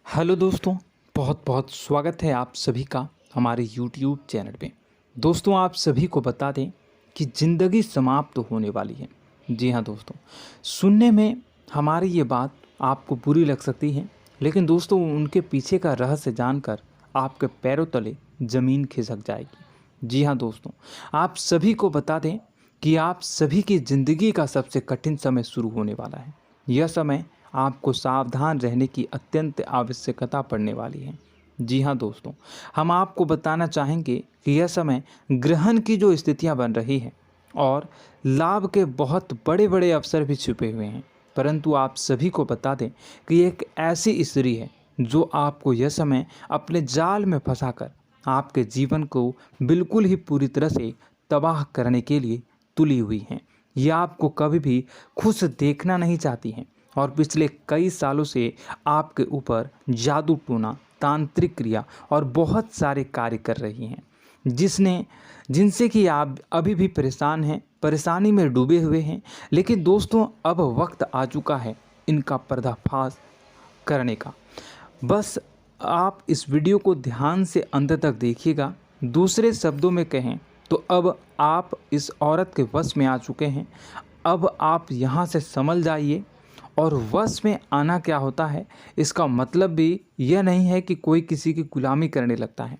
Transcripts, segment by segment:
Hello दोस्तों, बहुत बहुत स्वागत है आप सभी का हमारे YouTube चैनल पे। दोस्तों, आप सभी को बता दें कि ज़िंदगी समाप्त होने वाली है। जी हाँ दोस्तों, सुनने में हमारी ये बात आपको बुरी लग सकती है, लेकिन दोस्तों उनके पीछे का रहस्य जानकर आपके पैरों तले ज़मीन खिसक जाएगी। जी हाँ दोस्तों, आप सभी को बता दें कि आप सभी की ज़िंदगी का सबसे कठिन समय शुरू होने वाला है। यह समय आपको सावधान रहने की अत्यंत आवश्यकता पड़ने वाली है। जी हाँ दोस्तों, हम आपको बताना चाहेंगे कि यह समय ग्रहण की जो स्थितियां बन रही है और लाभ के बहुत बड़े बड़े अवसर भी छुपे हुए हैं। परंतु आप सभी को बता दें कि एक ऐसी स्त्री है जो आपको यह समय अपने जाल में फंसाकर आपके जीवन को बिल्कुल ही पूरी तरह से तबाह करने के लिए तुली हुई हैं। यह आपको कभी भी खुश देखना नहीं चाहती हैं और पिछले कई सालों से आपके ऊपर जादू टोना, तांत्रिक क्रिया और बहुत सारे कार्य कर रही हैं, जिनसे कि आप अभी भी परेशान हैं, परेशानी में डूबे हुए हैं। लेकिन दोस्तों, अब वक्त आ चुका है इनका पर्दाफाश करने का। बस आप इस वीडियो को ध्यान से अंत तक देखिएगा। दूसरे शब्दों में कहें तो अब आप इस औरत के वश में आ चुके हैं। अब आप यहाँ से संभल जाइए। और वश में आना क्या होता है, इसका मतलब भी यह नहीं है कि कोई किसी की गुलामी करने लगता है।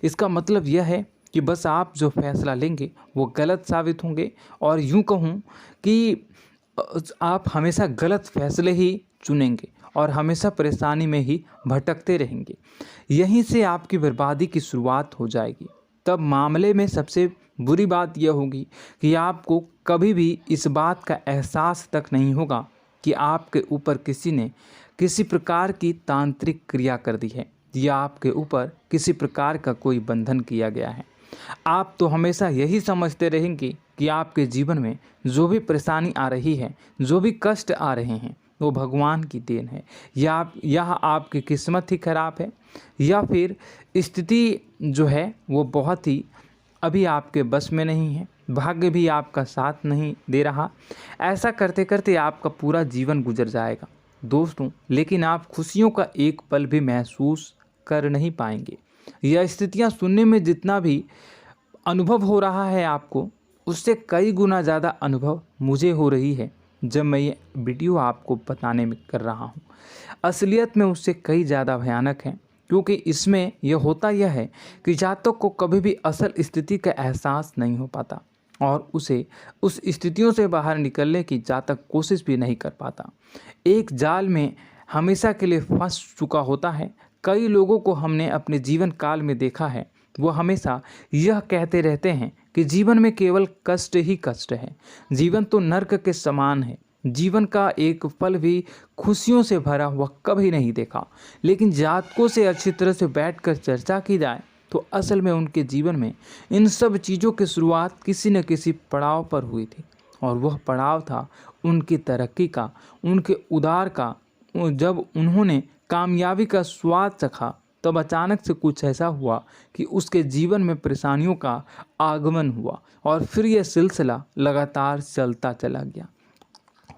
इसका मतलब यह है कि बस आप जो फैसला लेंगे वो गलत साबित होंगे, और यूँ कहूँ कि आप हमेशा गलत फैसले ही चुनेंगे और हमेशा परेशानी में ही भटकते रहेंगे। यहीं से आपकी बर्बादी की शुरुआत हो जाएगी। तब मामले में सबसे बुरी बात यह होगी कि आपको कभी भी इस बात का एहसास तक नहीं होगा कि आपके ऊपर किसी ने किसी प्रकार की तांत्रिक क्रिया कर दी है या आपके ऊपर किसी प्रकार का कोई बंधन किया गया है। आप तो हमेशा यही समझते रहेंगे कि आपके जीवन में जो भी परेशानी आ रही है, जो भी कष्ट आ रहे हैं, वो भगवान की देन है, या आपकी किस्मत ही खराब है, या फिर स्थिति जो है वो बहुत ही अभी आपके बस में नहीं है, भाग्य भी आपका साथ नहीं दे रहा। ऐसा करते करते आपका पूरा जीवन गुजर जाएगा दोस्तों, लेकिन आप खुशियों का एक पल भी महसूस कर नहीं पाएंगे। यह स्थितियां सुनने में जितना भी अनुभव हो रहा है आपको, उससे कई गुना ज़्यादा अनुभव मुझे हो रही है जब मैं ये वीडियो आपको बताने में कर रहा हूँ। असलियत में उससे कई ज़्यादा भयानक है, क्योंकि इसमें यह होता यह है कि जातक को कभी भी असल स्थिति का एहसास नहीं हो पाता और उसे उस स्थितियों से बाहर निकलने की जातक कोशिश भी नहीं कर पाता। एक जाल में हमेशा के लिए फंस चुका होता है। कई लोगों को हमने अपने जीवन काल में देखा है, वो हमेशा यह कहते रहते हैं कि जीवन में केवल कष्ट ही कष्ट है, जीवन तो नर्क के समान है, जीवन का एक पल भी खुशियों से भरा हुआ कभी नहीं देखा। लेकिन जातकों से अच्छी तरह से बैठकर चर्चा की जाए तो असल में उनके जीवन में इन सब चीज़ों की शुरुआत किसी न किसी पड़ाव पर हुई थी, और वह पड़ाव था उनकी तरक्की का, उनके उदार का। जब उन्होंने कामयाबी का स्वाद चखा, तब अचानक से कुछ ऐसा हुआ कि उसके जीवन में परेशानियों का आगमन हुआ, और फिर यह सिलसिला लगातार चलता चला गया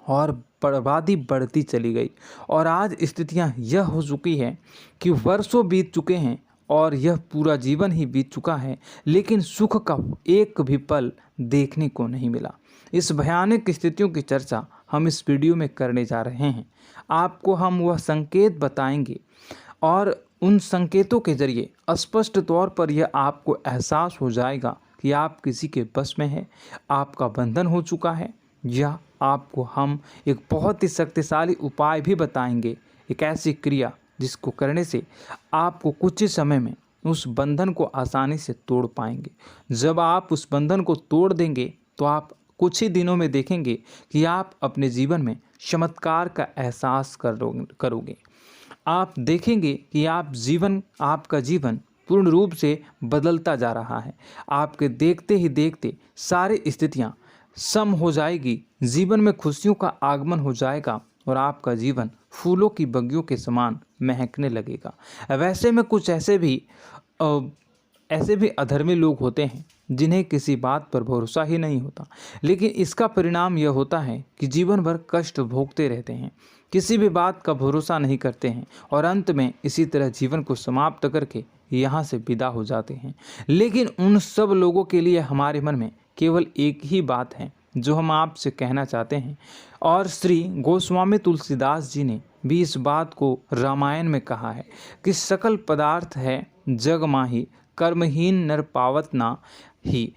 और बर्बादी बढ़ती चली गई। और आज स्थितियां यह हो चुकी है कि वर्षों बीत चुके हैं और यह पूरा जीवन ही बीत चुका है, लेकिन सुख का एक भी पल देखने को नहीं मिला। इस भयानक स्थितियों की चर्चा हम इस वीडियो में करने जा रहे हैं। आपको हम वह संकेत बताएंगे और उन संकेतों के जरिए स्पष्ट तौर पर यह आपको एहसास हो जाएगा कि आप किसी के बस में हैं, आपका बंधन हो चुका है, या आपको हम एक बहुत ही शक्तिशाली उपाय भी बताएंगे, एक ऐसी क्रिया जिसको करने से आपको कुछ ही समय में उस बंधन को आसानी से तोड़ पाएंगे। जब आप उस बंधन को तोड़ देंगे तो आप कुछ ही दिनों में देखेंगे कि आप अपने जीवन में चमत्कार का एहसास करोगे। आप देखेंगे कि आपका जीवन पूर्ण रूप से बदलता जा रहा है। आपके देखते ही देखते सारी स्थितियां सम हो जाएगी, जीवन में खुशियों का आगमन हो जाएगा और आपका जीवन फूलों की बगियों के समान महकने लगेगा। वैसे में कुछ ऐसे भी अधर्मी लोग होते हैं जिन्हें किसी बात पर भरोसा ही नहीं होता, लेकिन इसका परिणाम यह होता है कि जीवन भर कष्ट भोगते रहते हैं, किसी भी बात का भरोसा नहीं करते हैं और अंत में इसी तरह जीवन को समाप्त करके यहाँ से विदा हो जाते हैं। लेकिन उन सब लोगों के लिए हमारे मन में केवल एक ही बात है जो हम आपसे कहना चाहते हैं, और श्री गोस्वामी तुलसीदास जी ने भी इस बात को रामायण में कहा है कि सकल पदार्थ है जग माही, कर्महीन नर पावत ना ही।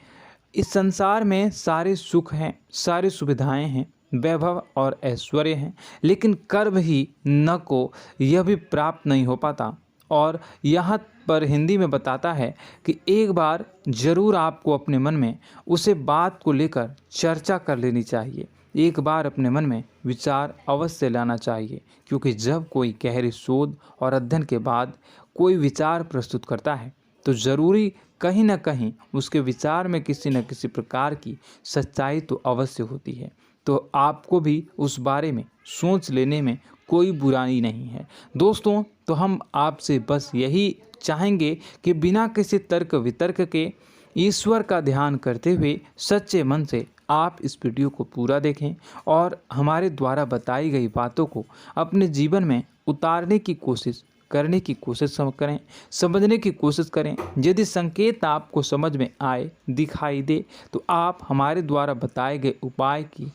इस संसार में सारे सुख हैं, सारी सुविधाएं हैं, वैभव और ऐश्वर्य हैं, लेकिन कर्म ही न को यह भी प्राप्त नहीं हो पाता। और यहाँ पर हिंदी में बताता है कि एक बार जरूर आपको अपने मन में उसे बात को लेकर चर्चा कर लेनी चाहिए, एक बार अपने मन में विचार अवश्य लाना चाहिए, क्योंकि जब कोई गहरी शोध और अध्ययन के बाद कोई विचार प्रस्तुत करता है तो ज़रूरी कहीं ना कहीं उसके विचार में किसी न किसी प्रकार की सच्चाई तो अवश्य होती है। तो आपको भी उस बारे में सोच लेने में कोई बुराई नहीं है। दोस्तों, तो हम आपसे बस यही चाहेंगे कि बिना किसी तर्क वितर्क के ईश्वर का ध्यान करते हुए सच्चे मन से आप इस वीडियो को पूरा देखें और हमारे द्वारा बताई गई बातों को अपने जीवन में उतारने की कोशिश करने की कोशिश करें, समझने की कोशिश करें। यदि संकेत आपको समझ में आए, दिखाई दे, तो आप हमारे द्वारा बताए गए उपाय की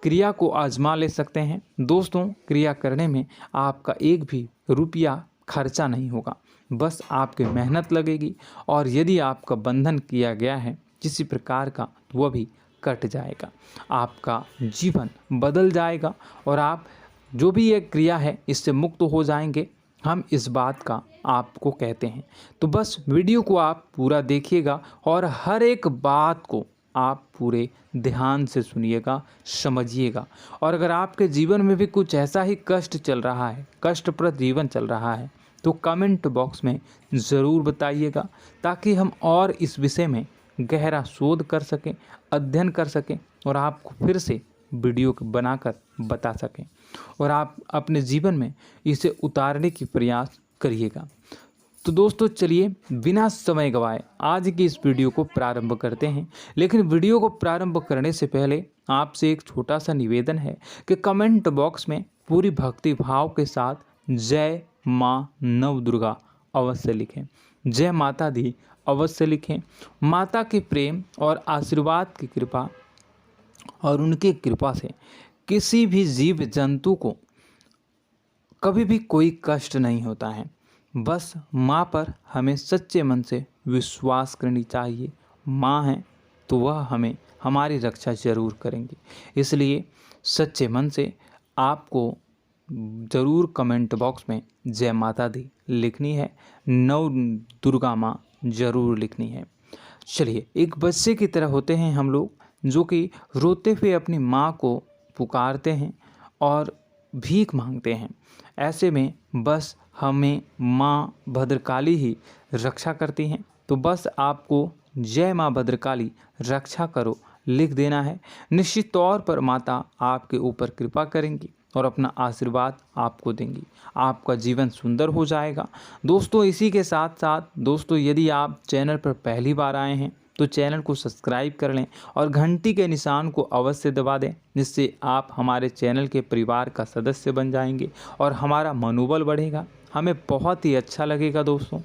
क्रिया को आजमा ले सकते हैं। दोस्तों, क्रिया करने में आपका एक भी रुपया खर्चा नहीं होगा, बस आपकी मेहनत लगेगी, और यदि आपका बंधन किया गया है किसी प्रकार का तो वह भी कट जाएगा, आपका जीवन बदल जाएगा और आप जो भी ये क्रिया है इससे मुक्त हो जाएंगे। हम इस बात का आपको कहते हैं। तो बस वीडियो को आप पूरा देखिएगा और हर एक बात को आप पूरे ध्यान से सुनिएगा, समझिएगा। और अगर आपके जीवन में भी कुछ ऐसा ही कष्ट चल रहा है, कष्टप्रद जीवन चल रहा है, तो कमेंट बॉक्स में ज़रूर बताइएगा, ताकि हम और इस विषय में गहरा शोध कर सकें, अध्ययन कर सकें और आपको फिर से वीडियो बनाकर बता सकें और आप अपने जीवन में इसे उतारने की प्रयास करिएगा। तो दोस्तों, चलिए बिना समय गवाए आज की इस वीडियो को प्रारंभ करते हैं। लेकिन वीडियो को प्रारंभ करने से पहले आपसे एक छोटा सा निवेदन है कि कमेंट बॉक्स में पूरी भक्ति भाव के साथ जय माँ नव दुर्गा अवश्य लिखें, जय माता दी अवश्य लिखें। माता के प्रेम और आशीर्वाद की कृपा और उनकी कृपा से किसी भी जीव जंतु को कभी भी कोई कष्ट नहीं होता है। बस माँ पर हमें सच्चे मन से विश्वास करनी चाहिए। माँ है तो वह हमें हमारी रक्षा जरूर करेंगी। इसलिए सच्चे मन से आपको ज़रूर कमेंट बॉक्स में जय माता दी लिखनी है, नव दुर्गा माँ ज़रूर लिखनी है। चलिए, एक बच्चे की तरह होते हैं हम लोग, जो कि रोते हुए अपनी माँ को पुकारते हैं और भीख मांगते हैं। ऐसे में बस हमें माँ भद्रकाली ही रक्षा करती हैं। तो बस आपको जय माँ भद्रकाली रक्षा करो लिख देना है। निश्चित तौर पर माता आपके ऊपर कृपा करेंगी और अपना आशीर्वाद आपको देंगी, आपका जीवन सुंदर हो जाएगा। दोस्तों, इसी के साथ साथ दोस्तों, यदि आप चैनल पर पहली बार आए हैं तो चैनल को सब्सक्राइब कर लें और घंटी के निशान को अवश्य दबा दें, जिससे आप हमारे चैनल के परिवार का सदस्य बन जाएंगे और हमारा मनोबल बढ़ेगा, हमें बहुत ही अच्छा लगेगा दोस्तों।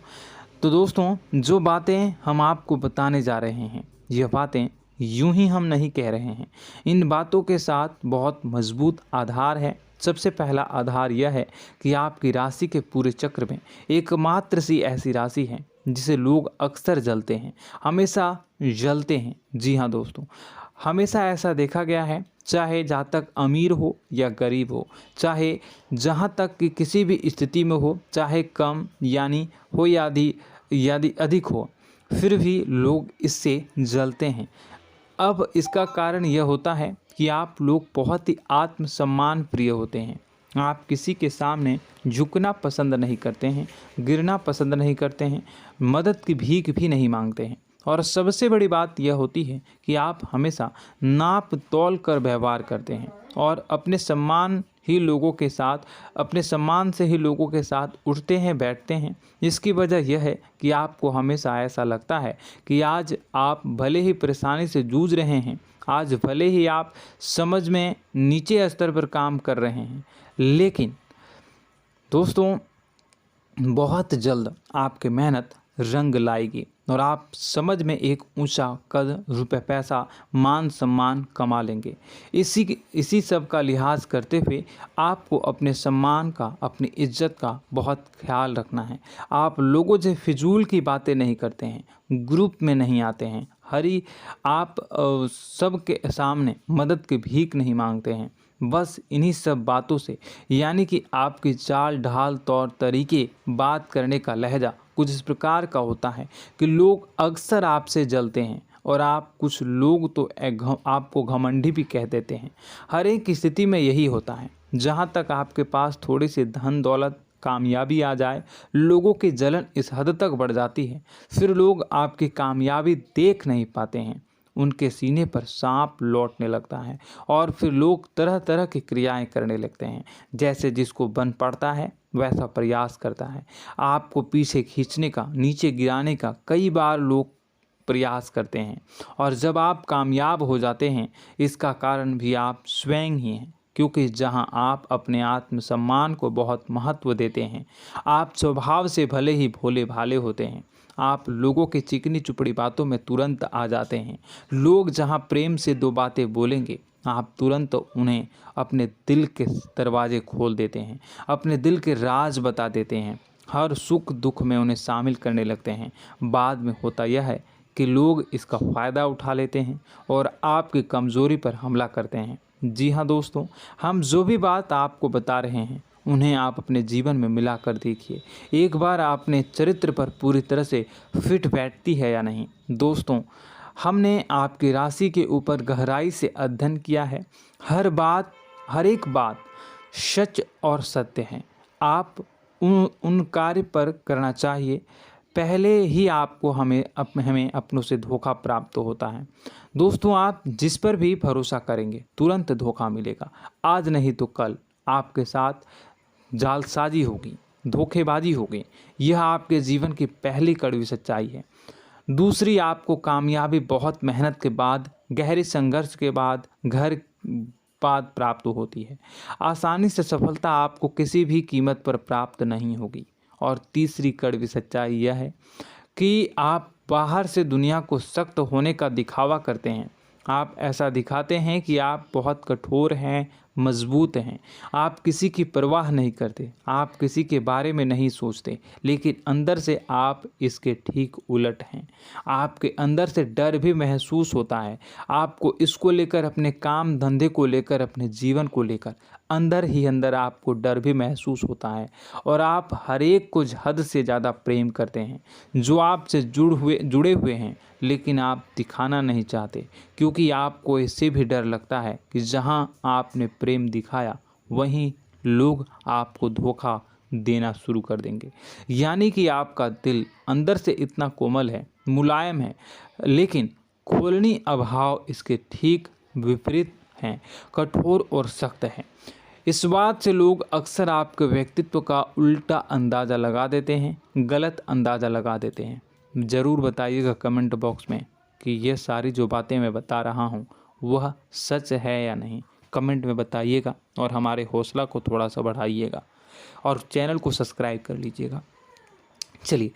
तो दोस्तों, जो बातें हम आपको बताने जा रहे हैं, यह बातें यूं ही हम नहीं कह रहे हैं। इन बातों के साथ बहुत मजबूत आधार है। सबसे पहला आधार यह है कि आपकी राशि के पूरे चक्र में एकमात्र सी ऐसी राशि है जिसे लोग अक्सर जलते हैं, हमेशा जलते हैं। जी हाँ दोस्तों, हमेशा ऐसा देखा गया है, चाहे जहाँ तक अमीर हो या गरीब हो, चाहे जहाँ तक कि किसी भी स्थिति में हो, चाहे कम यानी हो या अधिक हो, फिर भी लोग इससे जलते हैं। अब इसका कारण यह होता है कि आप लोग बहुत ही आत्मसम्मान प्रिय होते हैं। आप किसी के सामने झुकना पसंद नहीं करते हैं, गिरना पसंद नहीं करते हैं, मदद की भीख भी नहीं मांगते हैं और सबसे बड़ी बात यह होती है कि आप हमेशा नाप तौल कर व्यवहार करते हैं और अपने सम्मान से ही लोगों के साथ उठते हैं बैठते हैं। इसकी वजह यह है कि आपको हमेशा ऐसा लगता है कि आज आप भले ही परेशानी से जूझ रहे हैं, आज भले ही आप समझ में नीचे स्तर पर काम कर रहे हैं, लेकिन दोस्तों बहुत जल्द आपकी मेहनत रंग लाएगी और आप समझ में एक ऊंचा कद, रुपए, पैसा, मान सम्मान कमा लेंगे। इसी सब का लिहाज करते हुए आपको अपने सम्मान का, अपनी इज्जत का बहुत ख्याल रखना है। आप लोगों से फिजूल की बातें नहीं करते हैं, ग्रुप में नहीं आते हैं, आप सबके सामने मदद की भीख नहीं मांगते हैं। बस इन्हीं सब बातों से, यानी कि आपकी चाल ढाल, तौर तरीके, बात करने का लहजा कुछ इस प्रकार का होता है कि लोग अक्सर आपसे जलते हैं और कुछ लोग तो आपको घमंडी भी कह देते हैं। हर एक स्थिति में यही होता है। जहाँ तक आपके पास थोड़ी सी धन दौलत, कामयाबी आ जाए, लोगों की जलन इस हद तक बढ़ जाती है, फिर लोग आपकी कामयाबी देख नहीं पाते हैं, उनके सीने पर सांप लौटने लगता है और फिर लोग तरह तरह की क्रियाएं करने लगते हैं। जैसे जिसको बन पड़ता है वैसा प्रयास करता है। आपको पीछे खींचने का, नीचे गिराने का कई बार लोग प्रयास करते हैं और जब आप कामयाब हो जाते हैं, इसका कारण भी आप स्वयं ही हैं। क्योंकि जहां आप अपने आत्मसम्मान को बहुत महत्व देते हैं, आप स्वभाव से भले ही भोले भाले होते हैं, आप लोगों की चिकनी चुपड़ी बातों में तुरंत आ जाते हैं। लोग जहां प्रेम से दो बातें बोलेंगे, आप तुरंत उन्हें अपने दिल के दरवाजे खोल देते हैं, अपने दिल के राज बता देते हैं, हर सुख दुख में उन्हें शामिल करने लगते हैं। बाद में होता यह है कि लोग इसका फ़ायदा उठा लेते हैं और आपकी कमज़ोरी पर हमला करते हैं। जी हाँ दोस्तों, हम जो भी बात आपको बता रहे हैं उन्हें आप अपने जीवन में मिला कर देखिए। एक बार आपने चरित्र पर पूरी तरह से फिट बैठती है या नहीं। दोस्तों, हमने आपकी राशि के ऊपर गहराई से अध्ययन किया है। हर एक बात सच और सत्य है। आप उन कार्य पर करना चाहिए, पहले ही आपको हमें अपनों से धोखा प्राप्त होता है। दोस्तों, आप जिस पर भी भरोसा करेंगे तुरंत धोखा मिलेगा। आज नहीं तो कल आपके साथ जालसाजी होगी, धोखेबाजी होगी। यह आपके जीवन की पहली कड़वी सच्चाई है। दूसरी, आपको कामयाबी बहुत मेहनत के बाद, गहरे संघर्ष के बाद प्राप्त होती है। आसानी से सफलता आपको किसी भी कीमत पर प्राप्त नहीं होगी। और तीसरी कड़वी सच्चाई यह है कि आप बाहर से दुनिया को सख्त होने का दिखावा करते हैं। आप ऐसा दिखाते हैं कि आप बहुत कठोर हैं, मजबूत हैं, आप किसी की परवाह नहीं करते, आप किसी के बारे में नहीं सोचते, लेकिन अंदर से आप इसके ठीक उलट हैं। आपके अंदर से डर भी महसूस होता है। आपको इसको लेकर, अपने काम धंधे को लेकर, अपने जीवन को लेकर अंदर ही अंदर आपको डर भी महसूस होता है और आप हर एक को हद से ज़्यादा प्रेम करते हैं, जो आपसे जुड़े हुए हैं, लेकिन आप दिखाना नहीं चाहते, क्योंकि आपको इससे भी डर लगता है कि जहां आपने प्रेम दिखाया वहीं लोग आपको धोखा देना शुरू कर देंगे। यानी कि आपका दिल अंदर से इतना कोमल है, मुलायम है, लेकिन खोलनी अभाव इसके ठीक विपरीत हैं, कठोर और सख्त हैं। इस बात से लोग अक्सर आपके व्यक्तित्व का उल्टा अंदाज़ा लगा देते हैं, गलत अंदाज़ा लगा देते हैं। ज़रूर बताइएगा कमेंट बॉक्स में कि ये सारी जो बातें मैं बता रहा हूँ वह सच है या नहीं। कमेंट में बताइएगा और हमारे हौसला को थोड़ा सा बढ़ाइएगा और चैनल को सब्सक्राइब कर लीजिएगा। चलिए,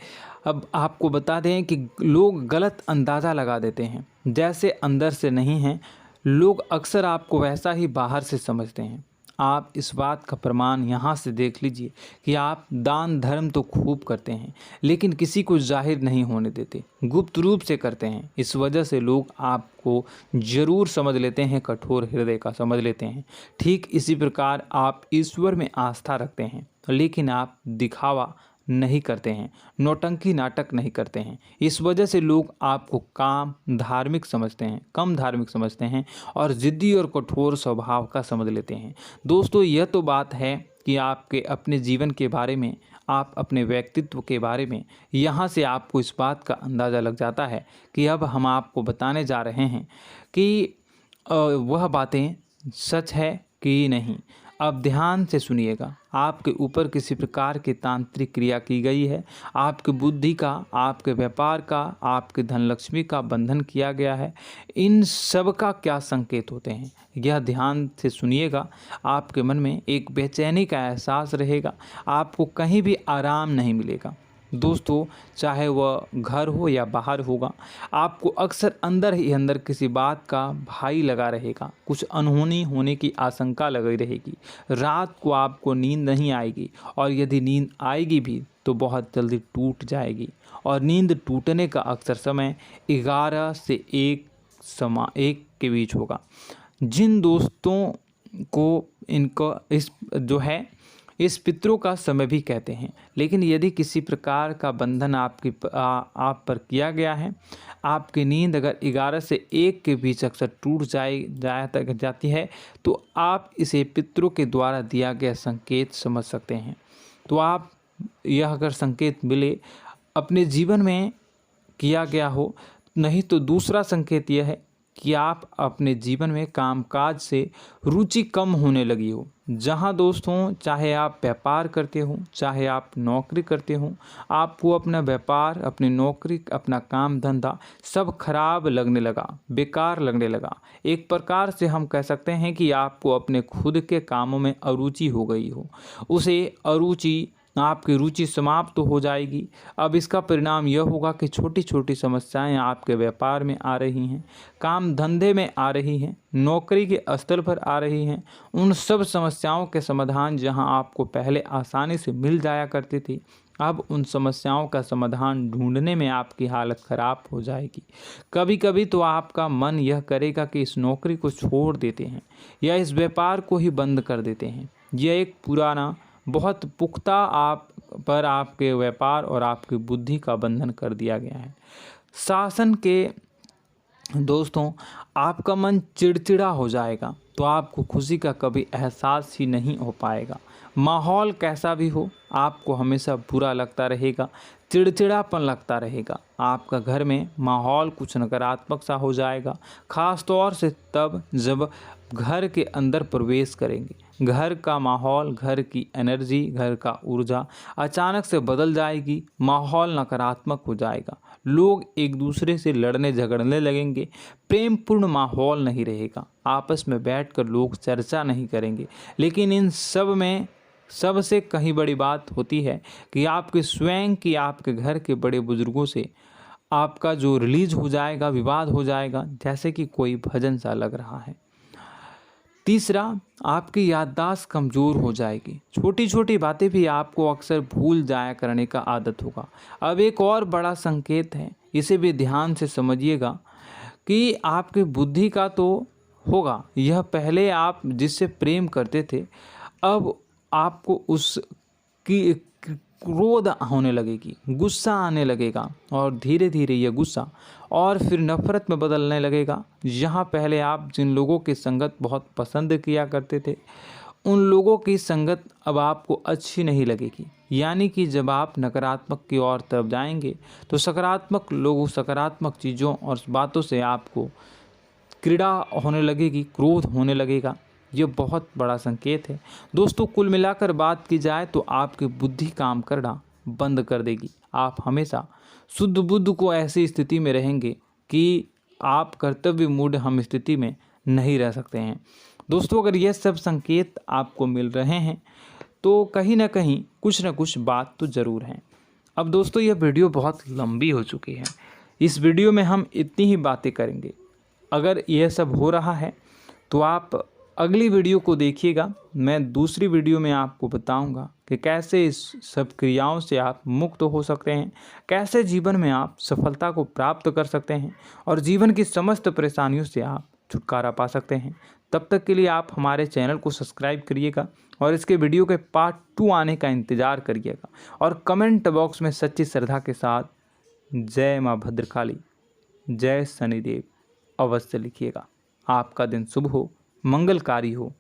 अब आपको बता दें कि लोग गलत अंदाज़ा लगा देते हैं। जैसे अंदर से नहीं हैं, लोग अक्सर आपको वैसा ही बाहर से समझते हैं। आप इस बात का प्रमाण यहाँ से देख लीजिए कि आप दान धर्म तो खूब करते हैं, लेकिन किसी को जाहिर नहीं होने देते, गुप्त रूप से करते हैं। इस वजह से लोग आपको ज़रूर समझ लेते हैं, कठोर हृदय का समझ लेते हैं। ठीक इसी प्रकार आप ईश्वर में आस्था रखते हैं, लेकिन आप दिखावा नहीं करते हैं, नौटंकी नाटक नहीं करते हैं। इस वजह से लोग आपको कम धार्मिक समझते हैं और ज़िद्दी और कठोर स्वभाव का समझ लेते हैं। दोस्तों, यह तो बात है कि आपके अपने जीवन के बारे में, आप अपने व्यक्तित्व के बारे में, यहाँ से आपको इस बात का अंदाज़ा लग जाता है कि अब हम आपको बताने जा रहे हैं कि वह बातें सच है कि नहीं। अब ध्यान से सुनिएगा। आपके ऊपर किसी प्रकार की तांत्रिक क्रिया की गई है, आपकी बुद्धि का, आपके व्यापार का, आपके धनलक्ष्मी का बंधन किया गया है। इन सब का क्या संकेत होते हैं, यह ध्यान से सुनिएगा। आपके मन में एक बेचैनी का एहसास रहेगा, आपको कहीं भी आराम नहीं मिलेगा। दोस्तों, चाहे वह घर हो या बाहर होगा, आपको अक्सर अंदर ही अंदर किसी बात का भय लगा रहेगा, कुछ अनहोनी होने की आशंका लगी रहेगी। रात को आपको नींद नहीं आएगी, और यदि नींद आएगी भी तो बहुत जल्दी टूट जाएगी। और नींद टूटने का अक्सर समय 11 से 1 के बीच होगा। जिन दोस्तों को इनको इस पितरों का समय भी कहते हैं। लेकिन यदि किसी प्रकार का बंधन आप पर किया गया है, आपकी नींद अगर 11 से 1 के बीच अक्सर टूट जाती है, तो आप इसे पितरों के द्वारा दिया गया संकेत समझ सकते हैं। तो आप यह अगर संकेत मिले अपने जीवन में किया गया हो, नहीं तो दूसरा संकेत यह है कि आप अपने जीवन में कामकाज से रुचि कम होने लगी हो। जहां दोस्तों, चाहे आप व्यापार करते हो, चाहे आप नौकरी करते हो, आपको अपना व्यापार, अपनी नौकरी, अपना काम धंधा सब खराब लगने लगा, बेकार लगने लगा। एक प्रकार से हम कह सकते हैं कि आपको अपने खुद के कामों में अरुचि हो गई हो। उसे अरुचि, आपकी रुचि समाप्त तो हो जाएगी। अब इसका परिणाम यह होगा कि छोटी छोटी समस्याएं आपके व्यापार में आ रही हैं, काम धंधे में आ रही हैं, नौकरी के स्तर पर आ रही हैं। उन सब समस्याओं के समाधान जहां आपको पहले आसानी से मिल जाया करती थी, अब उन समस्याओं का समाधान ढूंढने में आपकी हालत ख़राब हो जाएगी। कभी कभी तो आपका मन यह करेगा कि इस नौकरी को छोड़ देते हैं या इस व्यापार को ही बंद कर देते हैं। यह एक पुराना, बहुत पुख्ता आपके व्यापार और आपकी बुद्धि का बंधन कर दिया गया है। शासन के दोस्तों, आपका मन चिड़चिड़ा हो जाएगा, तो आपको खुशी का कभी एहसास ही नहीं हो पाएगा। माहौल कैसा भी हो, आपको हमेशा बुरा लगता रहेगा, चिड़चिड़ापन लगता रहेगा। आपका घर में माहौल कुछ नकारात्मक सा हो जाएगा, ख़ास तौर से तब जब घर के अंदर प्रवेश करेंगे। घर का माहौल, घर की एनर्जी, घर का ऊर्जा अचानक से बदल जाएगी, माहौल नकारात्मक हो जाएगा। लोग एक दूसरे से लड़ने झगड़ने लगेंगे, प्रेमपूर्ण माहौल नहीं रहेगा, आपस में बैठकर लोग चर्चा नहीं करेंगे। लेकिन इन सब में सबसे कहीं बड़ी बात होती है कि आपके स्वयं की, आपके घर के बड़े बुजुर्गों से आपका जो रिलीज हो जाएगा, विवाद हो जाएगा, जैसे कि कोई भजन सा लग रहा है। तीसरा, आपकी याददाश्त कमज़ोर हो जाएगी, छोटी छोटी बातें भी आपको अक्सर भूल जाया करने का आदत होगा। अब एक और बड़ा संकेत है, इसे भी ध्यान से समझिएगा कि आपकी बुद्धि का तो होगा, यह पहले आप जिससे प्रेम करते थे, अब आपको उसकी क्रोध होने लगेगी, गुस्सा आने लगेगा, और धीरे धीरे यह गुस्सा और फिर नफरत में बदलने लगेगा। यहाँ पहले आप जिन लोगों की संगत बहुत पसंद किया करते थे, उन लोगों की संगत अब आपको अच्छी नहीं लगेगी। यानी कि जब आप नकारात्मक की ओर तरफ जाएंगे, तो सकारात्मक लोगों, सकारात्मक चीज़ों और बातों से आपको क्रीड़ा होने लगेगी, क्रोध होने लगेगा। ये बहुत बड़ा संकेत है दोस्तों। कुल मिलाकर बात की जाए तो आपकी बुद्धि काम करना बंद कर देगी। आप हमेशा शुद्ध बुद्ध को ऐसी स्थिति में रहेंगे कि आप कर्तव्य मूढ़ हम स्थिति में नहीं रह सकते हैं। दोस्तों, अगर ये सब संकेत आपको मिल रहे हैं तो कहीं ना कहीं कुछ ना कुछ बात तो ज़रूर है। अब दोस्तों, यह वीडियो बहुत लंबी हो चुकी है, इस वीडियो में हम इतनी ही बातें करेंगे। अगर यह सब हो रहा है तो आप अगली वीडियो को देखिएगा। मैं दूसरी वीडियो में आपको बताऊंगा कि कैसे इस सब क्रियाओं से आप मुक्त हो सकते हैं, कैसे जीवन में आप सफलता को प्राप्त कर सकते हैं और जीवन की समस्त परेशानियों से आप छुटकारा पा सकते हैं। तब तक के लिए आप हमारे चैनल को सब्सक्राइब करिएगा और इसके वीडियो के पार्ट 2 आने का इंतज़ार करिएगा। और कमेंट बॉक्स में सच्ची श्रद्धा के साथ जय माँ भद्रकाली, जय शनिदेव अवश्य लिखिएगा। आपका दिन शुभ हो, मंगलकारी हो।